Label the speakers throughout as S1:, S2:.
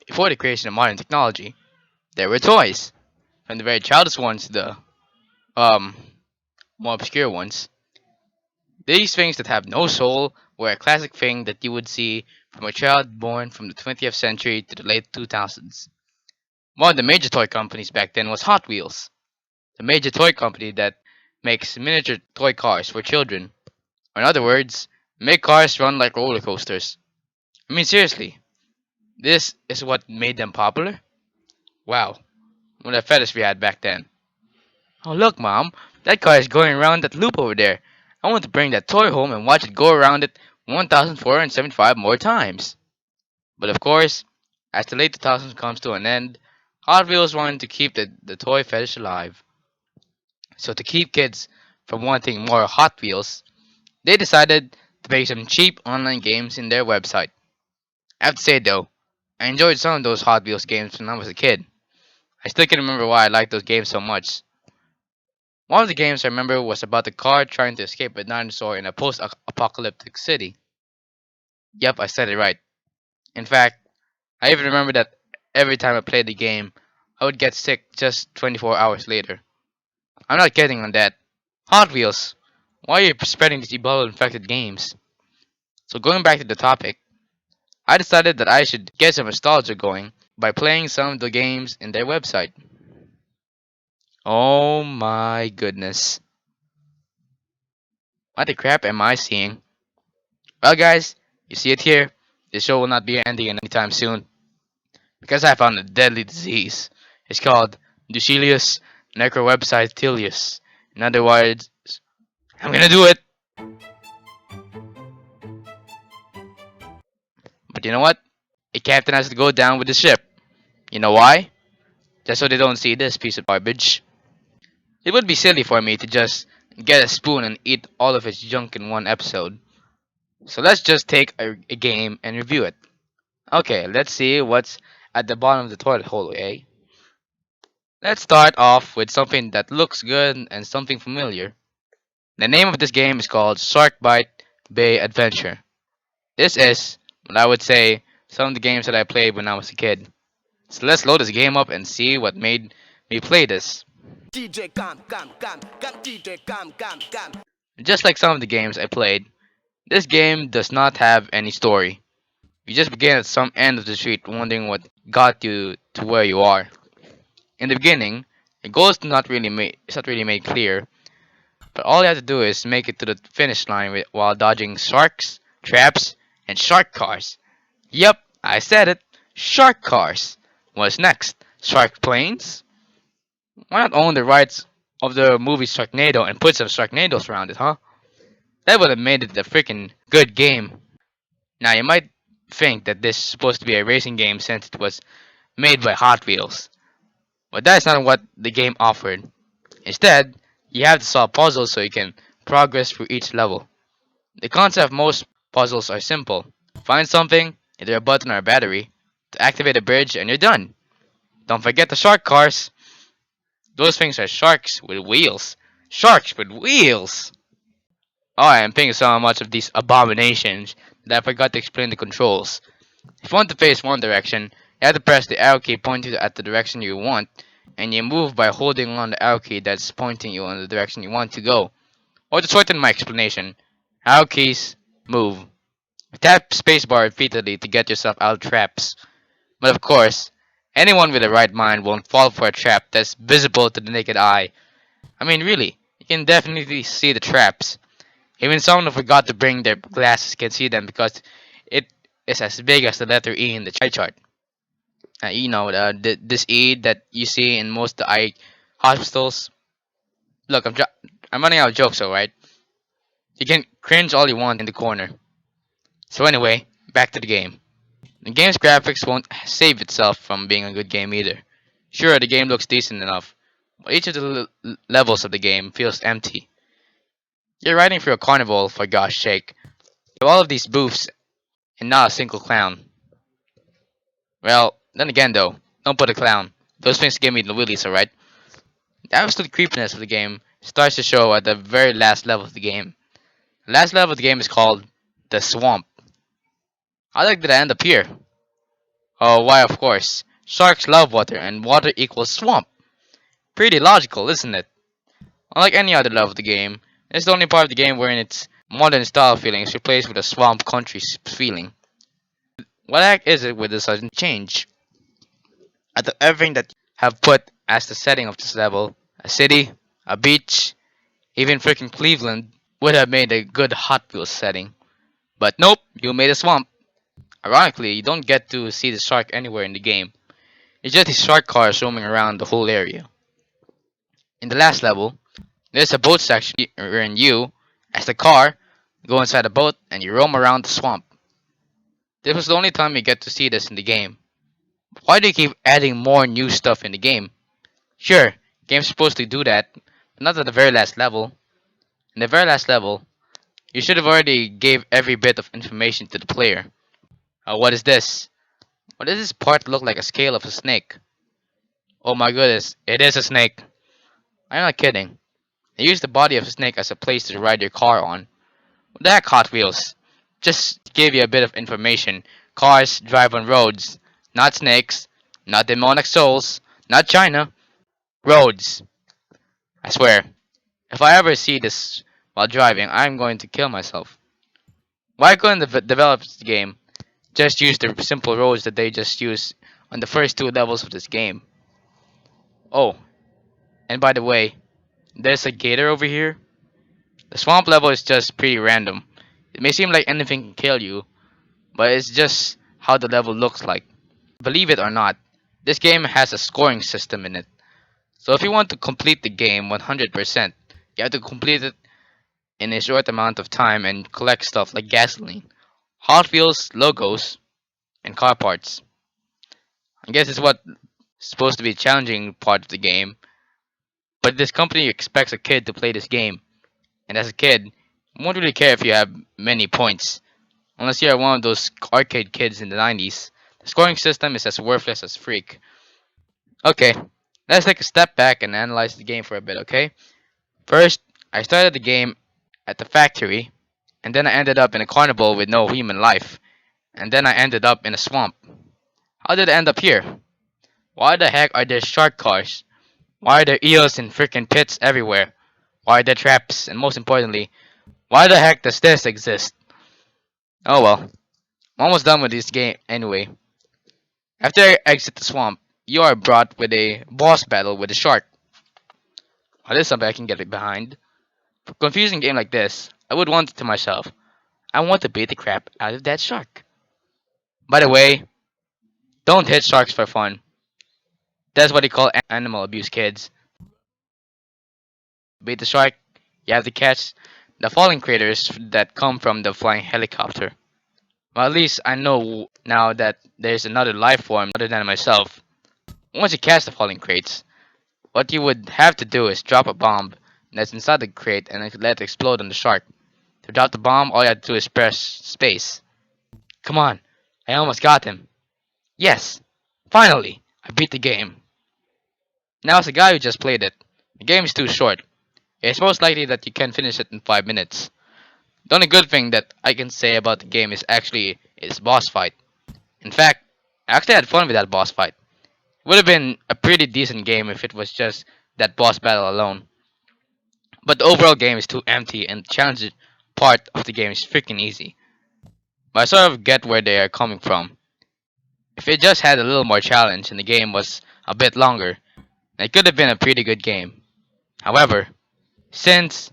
S1: Before the creation of modern technology, there were toys, from the very childish ones to the um more obscure ones. These things that have no soul were a classic thing that you would see from a child born from the 20th century to the late 2000s. One of the major toy companies back then was Hot Wheels, the major toy company that makes miniature toy cars for children. Or in other words, make cars run like roller coasters. I mean, seriously, this is what made them popular? Wow, what a fetish we had back then. Oh, look, Mom, that car is going around that loop over there. I want to bring that toy home and watch it go around it 1,475 more times. But of course, as the late 2000s comes to an end, Hot Wheels wanted to keep the toy fetish alive. So to keep kids from wanting more Hot Wheels, they decided to make some cheap online games in their website. I have to say though, I enjoyed some of those Hot Wheels games when I was a kid. I still can remember why I liked those games so much. One of the games I remember was about a car trying to escape a dinosaur in a post-apocalyptic city. Yep, I said it right. In fact, I even remember that every time I played the game, I would get sick just 24 hours later. I'm not kidding on that. Hot Wheels, why are you spreading these Ebola infected games? So going back to the topic, I decided that I should get some nostalgia going by playing some of the games in their website. Oh my goodness. What the crap am I seeing? Well guys, you see it here. This show will not be ending anytime soon. Because I found a deadly disease. It's called Ducilius necrowebsitelius. In other words, I'm gonna do it! But you know what? A captain has to go down with the ship. You know why? Just so they don't see this piece of garbage. It would be silly for me to just get a spoon and eat all of its junk in one episode. So let's just take a game and review it. Okay, let's see what's at the bottom of the toilet hole, eh? Let's start off with something that looks good and something familiar. The name of this game is called Sharkbite Bay Adventure. This is, what I would say, some of the games that I played when I was a kid. So let's load this game up and see what made me play this. Just like some of the games I played, this game does not have any story. You just begin at some end of the street wondering what got you to where you are. In the beginning, the goal is not really made clear, but all you have to do is make it to the finish line while dodging sharks, traps, and shark cars. Yep, I said it. Shark cars. What's next? Shark planes? Why not own the rights of the movie Sharknado and put some Sharknados around it, huh? That would have made it a freaking good game. Now you might think that this is supposed to be a racing game since it was made by Hot Wheels, but that's not what the game offered. Instead, you have to solve puzzles so you can progress through each level. The concept of most puzzles are simple. Find something, either a button or a battery, to activate a bridge and you're done. Don't forget the shark cars. Those things are sharks with wheels. Sharks with wheels! Oh, I am thinking so much of these abominations that I forgot to explain the controls. If you want to face one direction, you have to press the arrow key pointing at the direction you want, and you move by holding on the arrow key that's pointing you in the direction you want to go. Or to shorten my explanation, arrow keys move. Tap spacebar repeatedly to get yourself out of traps. But of course, anyone with a right mind won't fall for a trap that's visible to the naked eye. I mean, really, you can definitely see the traps. Even someone who forgot to bring their glasses can see them because it is as big as the letter E in the eye chart. This E that you see in most of the eye hospitals. Look, I'm running out of jokes, alright? You can cringe all you want in the corner. So anyway, back to the game. The game's graphics won't save itself from being a good game either. Sure, the game looks decent enough, but each of the levels of the game feels empty. You're riding through a carnival, for gosh sake. You have all of these booths and not a single clown. Well, then again though, don't put a clown. Those things give me the willies, alright? The absolute creepiness of the game starts to show at the very last level of the game. The last level of the game is called the Swamp. How the heck did I end up here? Oh, why, of course. Sharks love water, and water equals swamp. Pretty logical, isn't it? Unlike any other level of the game, it's the only part of the game wherein its modern style feeling is replaced with a swamp country feeling. What the heck is it with the sudden change? Out of everything that have put as the setting of this level, a city, a beach, even freaking Cleveland would have made a good Hot Wheels setting. But nope, you made a swamp. Ironically, you don't get to see the shark anywhere in the game. It's just these shark cars roaming around the whole area. In the last level, there's a boat section wherein you, as the car, go inside a boat and you roam around the swamp. This was the only time you get to see this in the game. Why do you keep adding more new stuff in the game? Sure, game's supposed to do that, but not at the very last level. In the very last level, you should have already gave every bit of information to the player. What is this? Why does this part look like a scale of a snake? Oh my goodness, it is a snake. I'm not kidding. They use the body of a snake as a place to ride your car on. What the heck, Hot Wheels? Just to give you a bit of information. Cars drive on roads, not snakes, not demonic souls, not China. Roads. I swear, if I ever see this while driving, I'm going to kill myself. Why couldn't the developers of the game just use the simple roads that they just used on the first two levels of this game? Oh, and by the way, there's a gator over here. The swamp level is just pretty random. It may seem like anything can kill you, but it's just how the level looks like. Believe it or not, this game has a scoring system in it. So if you want to complete the game 100%, you have to complete it in a short amount of time and collect stuff like gasoline, Hot Wheels logos, and car parts. I guess it's what supposed to be a challenging part of the game, but this company expects a kid to play this game, and as a kid, you won't really care if you have many points, unless you are one of those arcade kids in the 90s. The scoring system is as worthless as freak. Okay, let's take a step back and analyze the game for a bit, okay? First, I started the game at the factory, and then I ended up in a carnival with no human life, and then I ended up in a swamp. How did I end up here? Why the heck are there shark cars? Why are there eels in freaking pits everywhere? Why are there traps? And most importantly, why the heck does this exist? Oh well, I'm almost done with this game anyway. After I exit the swamp, you are brought with a boss battle with a shark. Now this is something I can get behind. For a confusing game like this, I would want to myself, I want to beat the crap out of that shark. By the way, don't hit sharks for fun. That's what they call animal abuse, kids. Beat the shark, you have to catch the falling craters that come from the flying helicopter. Well, at least I know now that there's another life form other than myself. Once you catch the falling crates, what you would have to do is drop a bomb that's inside the crate and let it explode on the shark. To drop the bomb, all you have to do is press space. Come on, I almost got him. Yes, finally, I beat the game. Now, as a guy who just played it, the game is too short. It's most likely that you can finish it in 5 minutes. The only good thing that I can say about the game is actually its boss fight. In fact, I actually had fun with that boss fight. It would have been a pretty decent game if it was just that boss battle alone. But the overall game is too empty and the challenging part of the game is freaking easy. But I sort of get where they are coming from. If it just had a little more challenge and the game was a bit longer, it could have been a pretty good game. However, since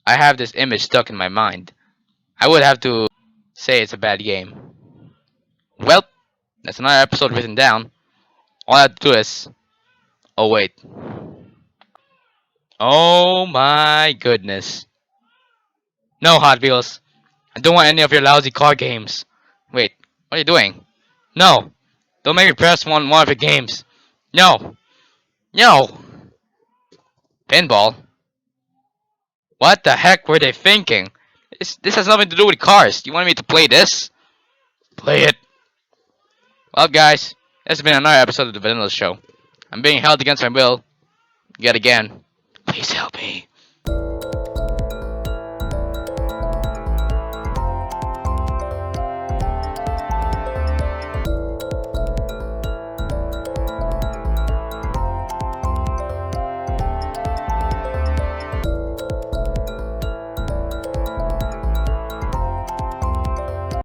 S1: I have this image stuck in my mind, I would have to say it's a bad game. Well, that's another episode written down. All I have to do is. Oh, wait. Oh my goodness. No, Hot Wheels. I don't want any of your lousy car games. Wait, what are you doing? No! Don't make me press one of your games. No! No! Pinball? What the heck were they thinking? This has nothing to do with cars. You want me to play this? Play it. Well, guys, this has been another episode of the Vanilla Show. I'm being held against my will, yet again. Please help me.